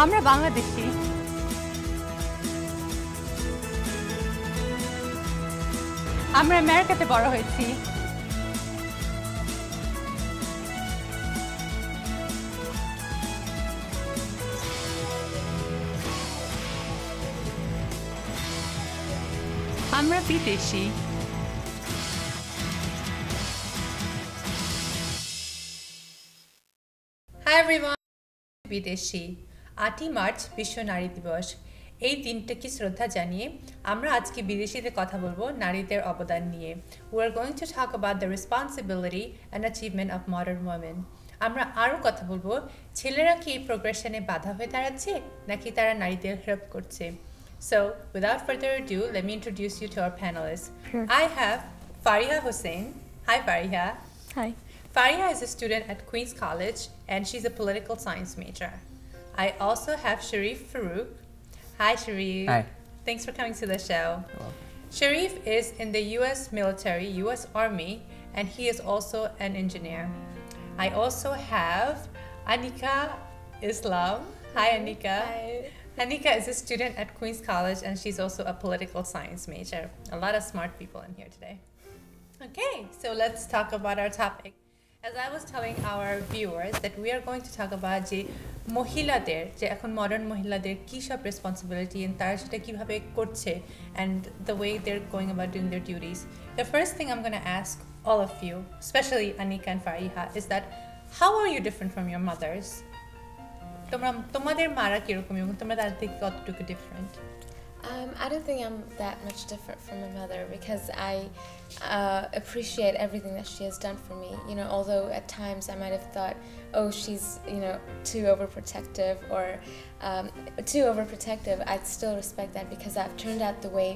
আমরা বাংলাদেশী। আমরা আমেরিকাতে বড় হয়েছি। আমরা বিদেশি। Hi everyone, বিদেশি 8ই মার্চ বিশ্ব নারী দিবস। এই দিনটাকে শ্রদ্ধা জানিয়ে আমরা আজকে বিদেশিতে কথা বলবো নারীদের অবদান নিয়ে। We are going to talk about the responsibility and achievement of modern women. আমরা আরও কথা বলবো ছেলেরা কি এই প্রোগ্রেশনে বাধা হয়ে দাঁড়াচ্ছে নাকি তারা নারীদের হেল্প করছে। So, without further ado, let me introduce you to our panelists. Sure. I have Fariha Hussain. Hi Fariha. Hi. Fariha is a student at Queen's College and she's a political science major. I also have Sharif Farouk. Hi Sharif. Hi. Thanks for coming to the show. Sharif is in the US military, US Army, and he is also an engineer. I also have Anika Islam. Hi Anika. Hi. Anika is a student at Queen's College and she's also a political science major. A lot of smart people in here today. Okay, so let's talk about our topic. As I was telling our viewers that we are going to talk about যে মহিলাদের যে এখন modern মহিলাদের কী সব responsibility and তারা সেটা কীভাবে করছে and the way they're going about doing their duties. The first thing I'm going to ask all of you, especially Anika and Fariha, is that how are you different from your mothers? তোমাদের মারা কিরকম এবং তোমরা তাদের থেকে কতটুকু different? I don't think I'm that much different from my mother because I appreciate everything that she has done for me. You know, although at times I might have thought, oh, she's, you know, too overprotective or I'd still respect that because I've turned out the way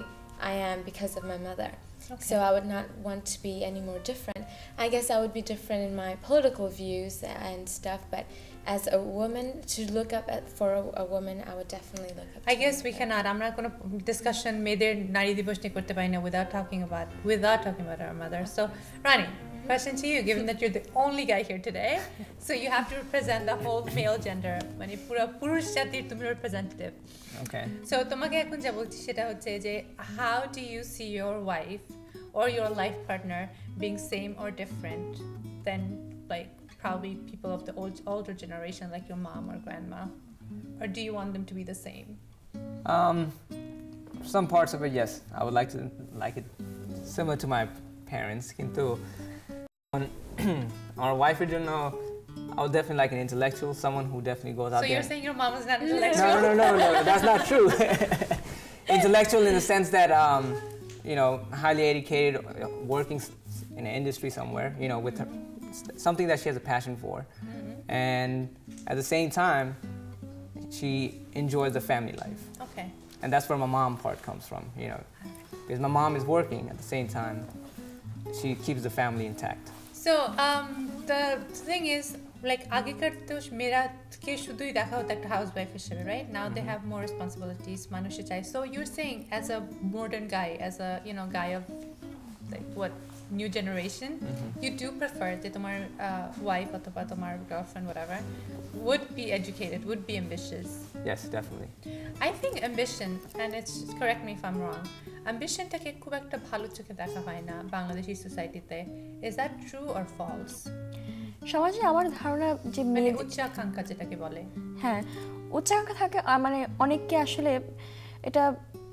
I am because of my mother. Okay. So I would not want to be any more different. I guess I would be different in my political views and stuff, but as a woman, to look up for a woman, I would definitely look up to I guess we cannot. আমরা কোনো discussion মেয়েদের নারী দিবস নিয়ে করতে পারি না without talking about our mother. So, Rani, question to you, given that you're the only guy here today, so you have to represent the whole male gender. মানে পুরো পুরুষ জাতির তুমি representative. Okay. So তোমাকে এখন যা বলছি সেটা হচ্ছে যে how do you see your wife or your life partner being same or different than like probably people of the older generation like your mom or grandma, or do you want them to be the same? Some parts of it, yes. I would like it similar to my parents. Kintu on our wife, you know, I would definitely like an intellectual, someone who definitely goes out So there. you're saying your mom is not intellectual? No, that's not true. Intellectual in the sense that you know, highly educated, working in an industry somewhere, you know, with her, something that she has a passion for. And at the same time, she enjoys the family life. Okay. And that's where my mom part comes from, you know, because my mom is working at the same time, she keeps the family intact. So the thing is, like আগেকার তো মেয়েরাকে শুধুই দেখা হতো একটা housewife হিসেবে, right? Now they have more responsibilities, মানুষে চায়. So you're saying as a modern guy, as a, you know, guy of like what, new generation, you do prefer that তোমার wife অথবা তোমার girlfriend, whatever, would be educated, would be ambitious. Yes, definitely. I think ambition, and it's, correct me if I'm wrong, ambitionটাকে খুব একটা ভালো চোখে দেখা হয় না বাংলাদেশি সোসাইটিতে. Is that true or false? সমাজে আমার ধারণা যে মানে উচ্চাকাঙ্ক্ষা যেটাকে বলে, হ্যাঁ, উচ্চাকাঙ্ক্ষা থাকে, মানে অনেককে আসলে এটা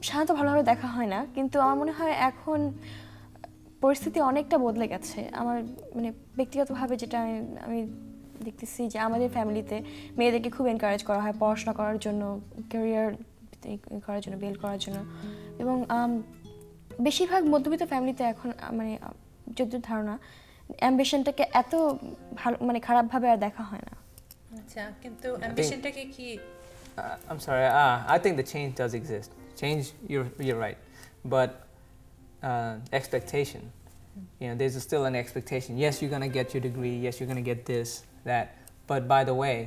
সাধারণত ভালোভাবে দেখা হয় না, কিন্তু আমার মনে হয় এখন পরিস্থিতি অনেকটা বদলে গেছে। আমার মানে ব্যক্তিগতভাবে যেটা আমি দেখতেছি যে আমাদের ফ্যামিলিতে মেয়েদেরকে খুব এনকারেজ করা হয় পড়াশোনা করার জন্য, ক্যারিয়ার করার জন্য, বিল্ড করার জন্য, এবং বেশিরভাগ মধ্যবিত্ত ফ্যামিলিতে এখন মানে যতদূর ধারণা অ্যাম্বিশনটাকে এত ভালো মানে খারাপভাবে আর দেখা হয় না। আচ্ছা, কিন্তু অ্যাম্বিশনটাকে কি I'm sorry, I think the change does exist. Change, you're right, but expectation, you know, there's still an expectation. Yes, you're gonna get your degree, yes, you're gonna get this, that, but by the way,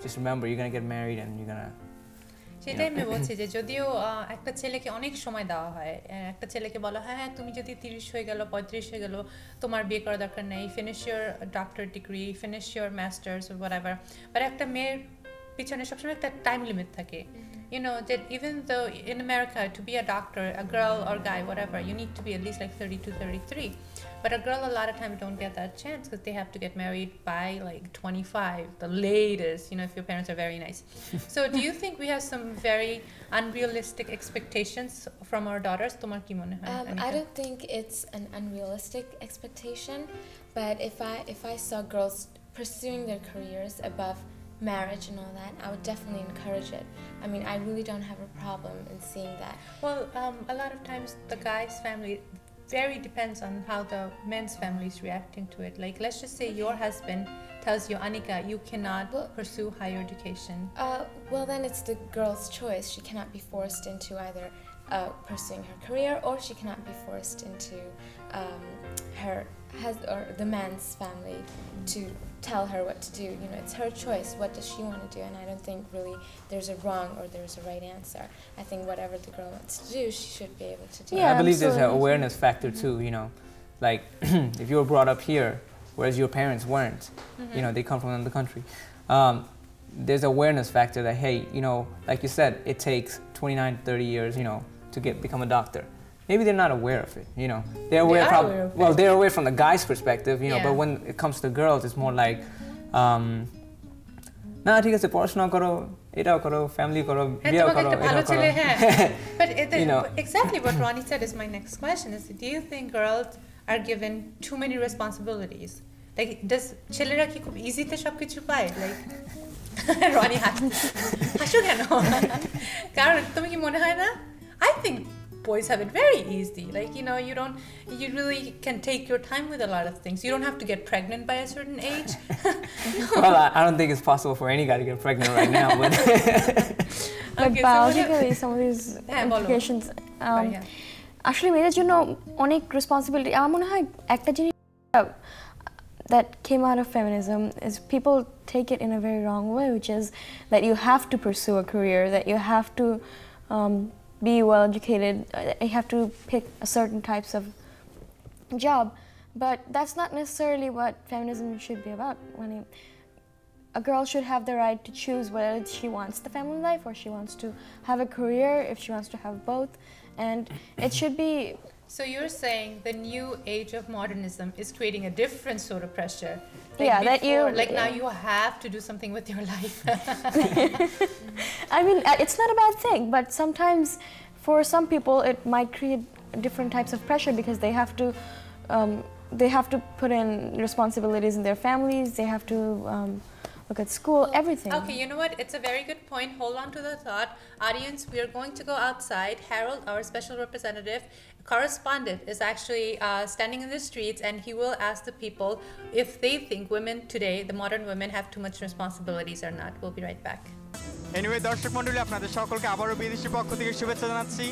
just remember, you're gonna get married and you're gonna সেটাই আমি বলছি যে যদিও একটা ছেলেকে অনেক সময় দেওয়া হয়, একটা ছেলেকে বলা হয় হ্যাঁ তুমি যদি 30 হয়ে গেল 35 হয়ে গেল তোমার বিয়ে করার দরকার নেই, finish your doctor degree, finish your masters whatever, but একটা মেয়ের পিছনে সবসময় একটা টাইম লিমিট থাকে you know that even though in America to be a doctor a girl or guy whatever you need to be at least like 32 33 but a girl a lot of times don't get that chance because they have to get married by like 25 the latest you know if your parents are very nice so do you think we have some very unrealistic expectations from our daughters tomar ki mone hoy I don't think it's an unrealistic expectation, but if I saw girls pursuing their careers above marriage and all that, I would definitely encourage it. I mean, I really don't have a problem in seeing that. well a lot of times the guy's family very depends on how the men's family is reacting to it like let's just say your husband tells you Anika you cannot pursue higher education Well, then it's the girl's choice. She cannot be forced into either pursuing her career, or she cannot be forced into her or the man's family to tell her what to do. You know, it's her choice. What does she want to do? And I don't think really there's a wrong or there's a right answer. I think whatever the girl wants to do, she should be able to do. Yeah, I believe there's an absolutely. awareness factor too, you know, like if you were brought up here, whereas your parents weren't, you know, they come from another country. There's awareness factor that, hey, you know, like you said, it takes 29, 30 years, you know, to become a doctor. Maybe they're not aware of it, you know. They're aware, are aware of well, it. they're aware from the guy's perspective, you know, Yeah. but when it comes to girls, it's more like, না ঠিক আছে পড়াশোনা করো এটাও করো family করো হ্যাঁ, বিয়েও তোমাকে করো একটা ভালো এটাও করো ছেলে, হ্যাঁ। But You know. exactly what Ronnie said is my next question is do you think girls are given too many responsibilities like does ছেলেরা কি খুব ইজিতে সবকিছু পায় like রনি হাসো কেন কারণ তুমি কি মনে হয় না I think boys have it very easy like you know you really can take your time with a lot of things you don't have to get pregnant by a certain age well I don't think it's possible for any guy to get pregnant right now but But Okay, so what biologically, some of these হ্যাঁ, বলো। implications. Yeah. আসলে মেয়েদের জন্য অনেক responsibility আমার মনে হয় একটা জিনিস that came out of feminism is people take it in a very wrong way, which is that you have to pursue a career, that you have to be well educated, you have to pick a certain types of job. But that's not necessarily what feminism should be about. A girl should have the right to choose whether she wants the family life or she wants to have a career, if she wants to have both. And it should be So you're saying the new age of modernism is creating a different sort of pressure. Yeah, that you- like now you have to do something with your life. I mean, it's not a bad thing, but sometimes for some people it might create different types of pressure because they have to put in responsibilities in their families, they have to look at school, everything. Okay, you know what? It's a very good point. Hold on to the thought. Audience, we are going to go outside. Harold, our special representative, correspondent, is actually standing in the streets and he will ask the people if they think women today, the modern women, have too much responsibilities or not. We'll be right back. Anyway দর্শক মণ্ডলী আপনাদের সকলকে আবারও বিদেশির পক্ষ থেকে শুভেচ্ছা জানাচ্ছি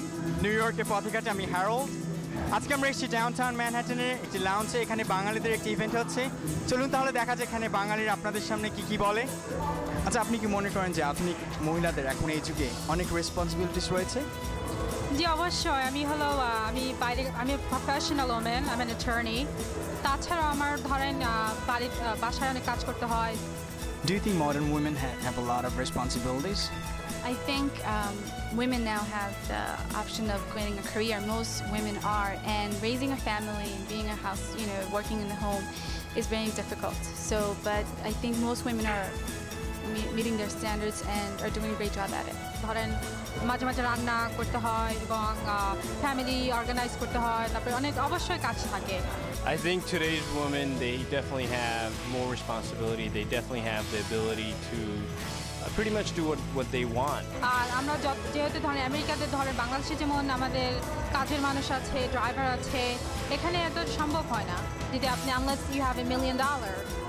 new ইয়র্কের পথঘাটে আমি হ্যারল্ড আজকে আমরা এসেছি ডাউনটাউন ম্যানহাটনের একটি লাউঞ্জে এখানে বাঙালিদের একটি ইভেন্ট হচ্ছে চলুন তাহলে দেখা যায় এখানে বাঙালিরা আপনাদের সামনে কি কি বলে আচ্ছা আপনি কি মনে করেন যে আধুনিক মহিলাদের এখন এই যুগে অনেক রেসপন্সিবিলিটিস রয়েছে জি অবশ্যই আমি professional women I am an attorney তাছাড়া আমার ধরেন বাসায় অনেক কাজ করতে হয় Do you think modern women have a lot of responsibilities? I think women now have the option of creating a career. Most women are, and raising a family, being a house, working in the home is very difficult. So, but I think most women are meeting their standards and are doing a great job at it. ধরেন মাঝে মাঝে রান্না করতে হয় এবং family organise করতে হয় তারপরে অনেক অবশ্যই কাজ থাকে I think today's women, they definitely have more responsibility. They definitely have the ability to pretty much do what they want. আর আমরা যেহেতু ধরেন আমেরিকাতে ধরেন বাংলাদেশে যেমন আমাদের কাজের মানুষ আছে ড্রাইভার আছে এখানে এত সম্ভব হয় না যদি আপনি unless you have $1 million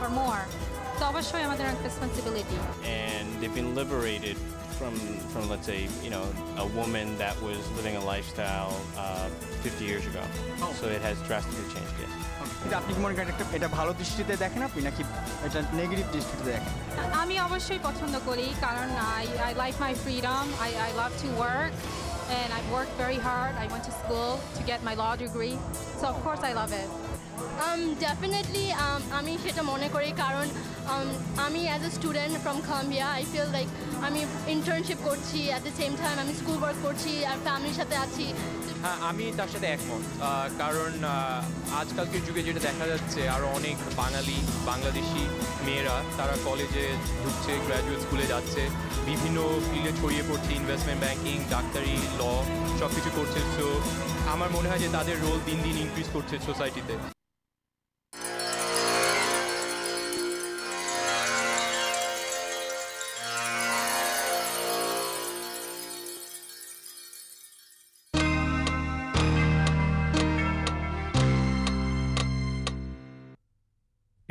or more তো অবশ্যই আমাদের একটা responsibility And they've been liberated from let's say, a woman that was living a lifestyle 50 years ago. So it has drastically changed, yes. কিন্তু আপনি কি মনে করেন এটা ভালো দৃষ্টিতে দেখেন আপনি নাকি এটা নেগেটিভ দৃষ্টিতে দেখেন আমি অবশ্যই পছন্দ করি কারণ I like my freedom. I love to work and I've worked very hard. I went to school to get my law degree. So of course I love it. Definitely আমি সেটা মনে করি কারণ আমি as a student from Columbia I feel like আমি internship করছি at the same time আমি school work করছি আর ফ্যামিলির সাথে আছি। হ্যাঁ, আমি তার সাথে একমত, কারণ আজকালকের যুগে যেটা দেখা যাচ্ছে আরও অনেক বাংলাদেশি মেয়েরা তারা কলেজে ঢুকছে, গ্র্যাজুয়েট স্কুলে যাচ্ছে, বিভিন্ন ফিল্ডে ছড়িয়ে পড়ছে, ইনভেস্টমেন্ট ব্যাংকিং, ডাক্তারি, ল সব কিছু করছে। সো আমার মনে হয় যে তাদের রোল দিন দিন ইনক্রিজ করছে সোসাইটিতে।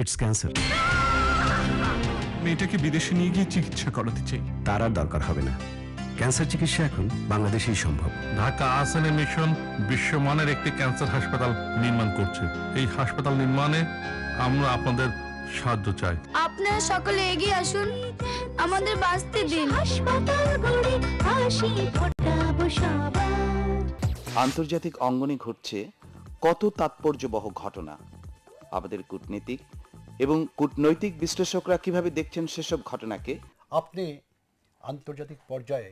It's cancer. মেয়েটাকে বিদেশে নিয়ে গিয়ে চিকিৎসা করাতে চাই। তার আর দরকার হবে না, ক্যান্সার চিকিৎসা এখন বাংলাদেশেই সম্ভব। ঢাকা আহসানে মিশন বিশ্বমানের একটি ক্যান্সার হাসপাতাল নির্মাণ করছে। এই হাসপাতাল নির্মাণে আমরা আপনাদের সাহায্য চাই। আপনারা সকলে এগিয়ে আসুন, আমাদের বাঁচতে দিন। আন্তর্জাতিক অঙ্গনে ঘটছে কত তাৎপর্যবহ ঘটনা। আমাদের কূটনীতিক এবং কূটনৈতিক বিশ্লেষকরা কিভাবে দেখছেন সেসব ঘটনাকে? আপনি আন্তর্জাতিক পর্যায়ে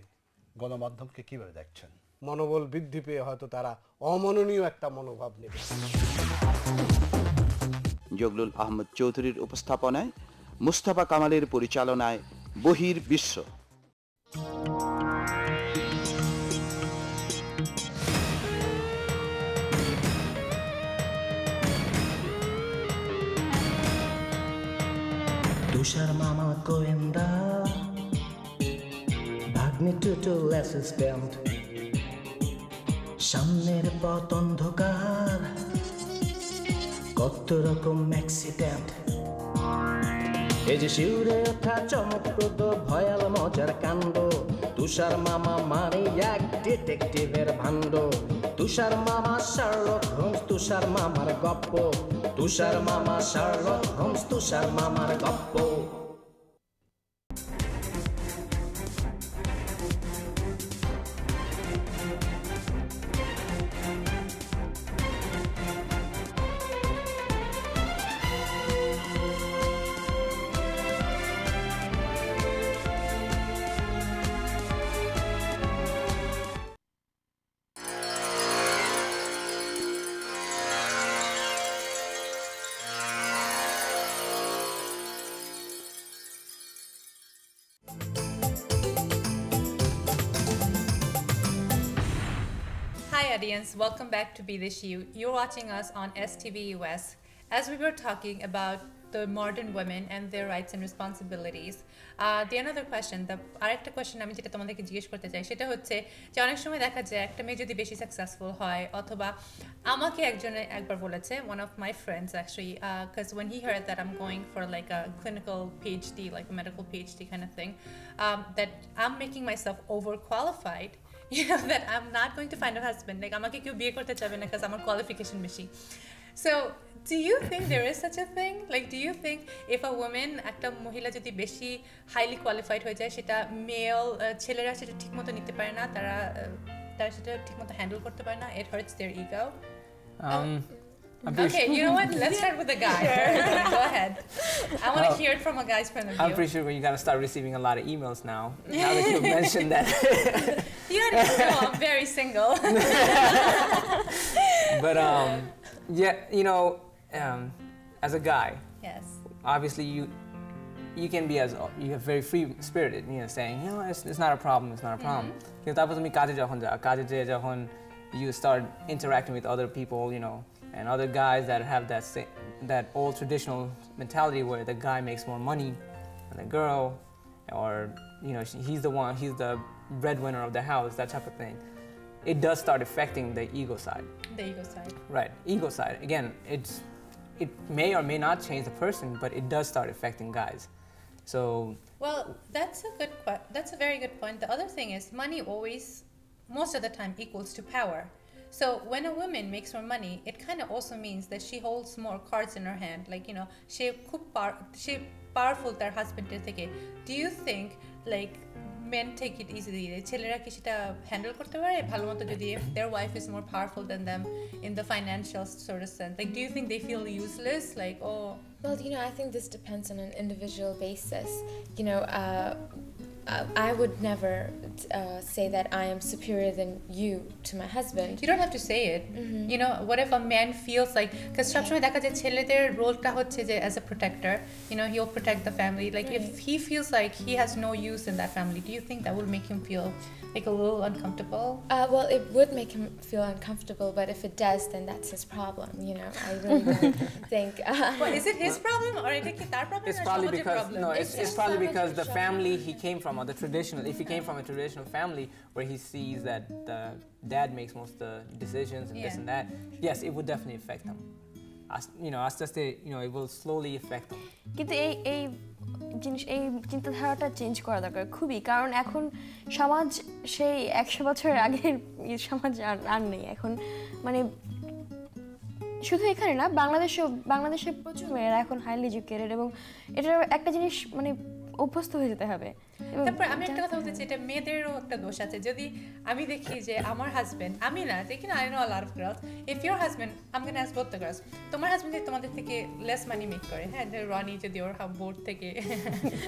গণমাধ্যমকে কিভাবে দেখছেন? মনোবল বৃদ্ধি পেয়ে হয়তো তারা অমাননীয় একটা মনোভাব নেবে। জগলুল আহমদ চৌধুরীর উপস্থাপনায়, মুস্তাফা কামালের পরিচালনায় বহির বিশ্ব। তুষার মামা গোয়েন্দা, ভাগ্নে টুটুল অ্যাসিস্ট্যান্ট, সামনের পথ অন্ধকার, কত রকম অ্যাক্সিডেন্ট। এই যে শিউরে ওঠা চমকপ্রদ ভয়াল মজার কাণ্ড, তুষার মামা মানে এক ডিটেকটিভের ভাণ্ড। তুষার মামা শার্লক হোমস, তুষার মামার গপ্প, তুষার মামা শার্লক হোমস, তুষার মামার গপ্প। Hi audience, welcome back to Be This You. You're watching us on STV US. As we were talking about the modern women and their rights and responsibilities, the another question, আরেকটা question আমি যেটা তোমাদেরকে জিজ্ঞেস করতে চাই সেটা হচ্ছে যে অনেক সময় দেখা যায় একটা মেয়ে যদি বেশি সাকসেসফুল হয়, অথবা আমাকে একজনে একবার বলেছে, one of my friends actually, because when he heard that I'm going for like a clinical PhD, like a medical PhD kind of thing, that I'm making myself overqualified, you know, that I'm not going to find a husband, like আমাকে কেউ বিয়ে করতে চাবে না because আমার qualification বেশি. So do you think there is such a thing? Like, do you think if a woman, একটা মহিলা যদি বেশি highly qualified হয়ে যায়, সেটা male ছেলেরা সেটা ঠিকমতো নিতে পারে না, তারা সেটা ঠিকমতো হ্যান্ডেল করতে পারে না, it hurts their ego? Okay, you know what? Let's start with the guy. Go ahead. I want to hear it from a guy's point of view. I'm pretty sure you're gonna start receiving a lot of emails now. Now that you've mentioned that. You don't even know I'm very single. But yeah, you know, as a guy, yes, obviously you can be you have very free spirited, you know, saying, you know, it's not a problem, it's not a problem. কিন্তু তারপর তুমি কাজে যেয়ে যখন you start interacting with other people, you know, and other guys that have that old traditional mentality where the guy makes more money than the girl, or you know, he's the breadwinner of the house, that type of thing. It does start affecting the ego side. The ego side. Right, ego side. Again, it may or may not change the person, but it does start affecting guys. So. Well, that's a very good point. The other thing is money always, most of the time, equals to power. So when a woman makes more money, it kind of also means that she holds more cards in her hand. Like, you know, she powerful তার হাজবেন্ডের থেকে. Do you think like men take it easily? ছেলেরা কি সেটা handle করতে পারে ভালোমতো যদি if their wife is more powerful than them in the financial sort of sense? Like, do you think they feel useless? Like, oh. Well, I think this depends on an individual basis. I would never say that I am superior than you to my husband. You don't have to say it. What if a man feels like, because সবসময় দেখা যায় ছেলেদের রোলটা হচ্ছে যে as a protector, he'll protect the family. Like if he feels like he has no use in that family, do you think that will make him feel like a little uncomfortable? Well, it would make him feel uncomfortable, but if it does, then that's his problem. I really don't think. Well, is it his problem or is it our problem? It's probably because it's probably because the family he came from, or the traditional. If he came from a traditional family where he sees that the dad makes most of the decisions and this and that, yes, it would definitely affect him. It will slowly affect him. কিন্তু এই চিন্তাধারাটা change করা দরকার খুবই, কারণ এখন সমাজ সেই 100 বছরের আগের সমাজ আর নেই এখন। শুধু এখানে না, বাংলাদেশে প্রচুর মেয়েরা এখন হাইলি এডুকেটেড, এবং এটার একটা জিনিস অভ্যস্ত হয়ে যেতে হবে। তারপর আমি একটা কথা বলতে চাই, এটা মেয়েদেরও একটা দোষ আছে। যদি আমি দেখি যে আমার হাজবেন্ড, আমি না দেখি না, I know a lot of girls, if your husband, I'm going to ask both the girls, তোমার হাজবেন্ড যদি তোমাদের থেকে লেস মানি মেক করে, হ্যাঁ, রনি যদি ওর বোর্ড থেকে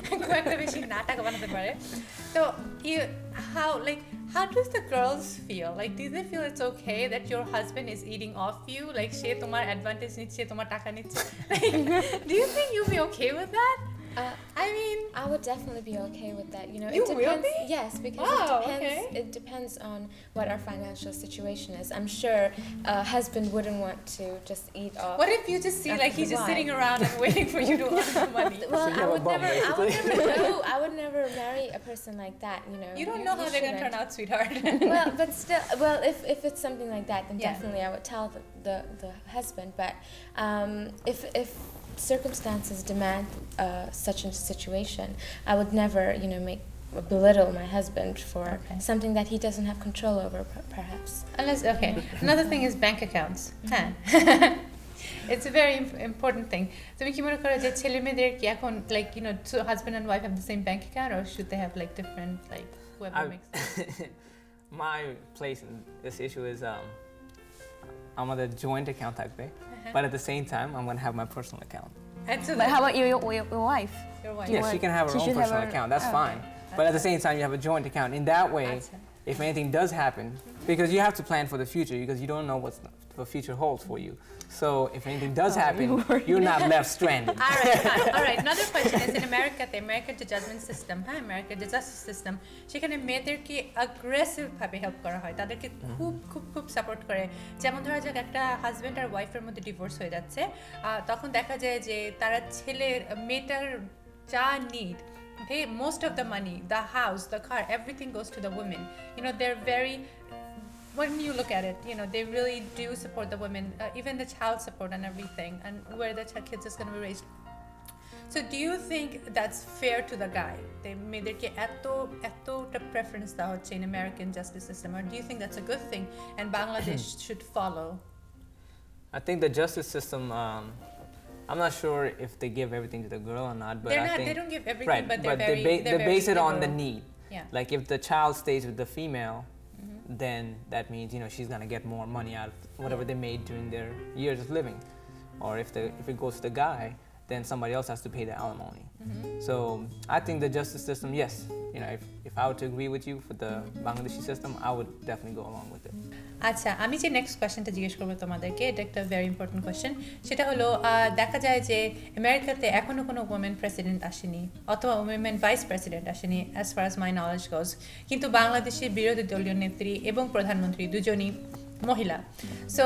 খুব একটা বেশি না টাকা বানাতে পারে, তো how does the girls feel? Like, do they feel it's okay that your husband is eating off you? Like, সে তোমার অ্যাডভান্টেজ নিচ্ছে, তোমার টাকা নিচ্ছে? Do you think you'll be okay with that? I would definitely be okay with that. You it depends, will be? Yes, because it depends on what our financial situation is. I'm sure a husband wouldn't want to just eat off. What if you just see like he's just sitting around and waiting for you to earn the money? Well, I would never marry a person like that. You don't know how they're gonna turn out, sweetheart. But still, if it's something like that, then definitely I would tell the husband. But if circumstances demand such a situation, I would never, belittle my husband for something that he doesn't have control over, perhaps. Unless, another thing is bank accounts. It's a very important thing. তুমি কি মনে করো যে ছেলে মেয়েদের কি এখন so husband and wife have the same bank account, or should they have different whoever makes my place in this issue is আমাদের joint account থাকবে, but at the same time I'm going to have my personal account. And so but how about your wife? Your wife. Yes, she can have her own personal account. That's fine. But at the same time, you have a joint account. In that way, if anything does happen, because you have to plan for the future, because you don't know what the future holds for you. So if anything does happen, you're not left stranded. All right. Another question is, in America, the American judgment system, America the justice system, সেখানে মেয়েদেরকে aggressive ভাবে help করা হয়, তাদেরকে খুব support করে। যেমন ধরা যাক একটা হাজবেন্ড আর ওয়াইফের মধ্যে ডিভোর্স হয়ে যাচ্ছে, তখন দেখা যায় যে তারা মেয়েটার যা need, most of the money, the house, the car, everything goes to the women. They're very, when you look at it, they really do support the women, even the child support and everything, and where the kids is going to be raised. So do you think that's fair to the guy? মেয়েদেরকে এতটা preference দেওয়া হচ্ছে in American justice system, or do you think that's a good thing and Bangladesh should follow? I think the justice system, I'm not sure if they give everything to the girl or not, but they don't give everything, but they base it on the need. Yeah. Like if the child stays with the female, then that means she's gonna get more money out of whatever they made during their years of living. Or if it goes to the guy, then somebody else has to pay the alimony. So I think the justice system, yes, if I were to agree with you for the Bangladeshi system, I would definitely go along with it. আচ্ছা, আমি যে next কোয়েশ্চেনটা জিজ্ঞেস করবো তোমাদেরকে, এটা একটা very important question. সেটা হলো, দেখা যায় যে আমেরিকাতে এখনো কোনো ওমেন প্রেসিডেন্ট আসেনি, অথবা ওমেন ভাইস প্রেসিডেন্ট আসেনি, as far as my knowledge goes. কিন্তু বাংলাদেশের বিরোধী দলীয় নেত্রী এবং প্রধানমন্ত্রী দুজনই মহিলা। So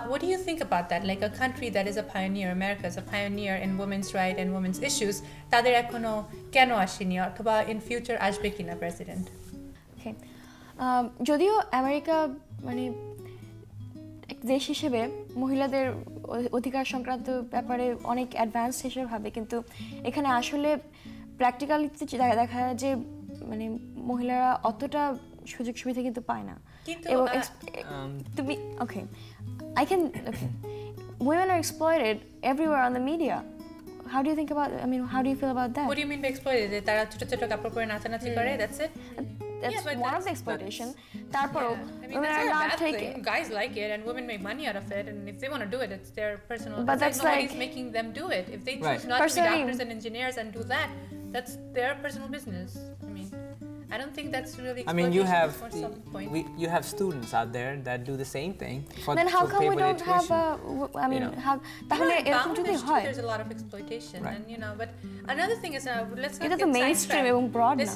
what do you think about that? Like a country that is a pioneer, America is a pioneer in women's rights and women's issues, তাদের এখনো কেন আসেনি, অথবা in future আসবে কিনা প্রেসিডেন্ট? Okay. যদিও আমেরিকা দেশ হিসেবে মহিলাদের অধিকার সংক্রান্ত ব্যাপারে অনেক অ্যাডভান্স হিসেবে ভাবে, কিন্তু এখানে আসলে প্র্যাকটিক্যালিতে দেখা যায় যে মহিলারা অতটা সুযোগ সুবিধা কিন্তু পায় না। এবং তুমি women are exploited everywhere on the media. how do you think about, I mean, how do you feel about that? What do you mean by exploited? তারা ছোট ছোট কাপড় পরে নাচানাচি করে, that's it? That's one of the exploitation. তারপরও women are not taking. Guys like it and women make money out of it, and if they want to do it, it's their personal. But that's nobody's making them do it. If they choose not to be doctors and engineers and do that, that's their personal business. I mean, I don't think that's really. I mean, you have students out there that do the same thing. Then how come we don't have a? I mean, how? তাহলে এরকম যদি হয়? There's a lot of exploitation, and but another thing is, let's not এটা তো mainstream এবং broad না.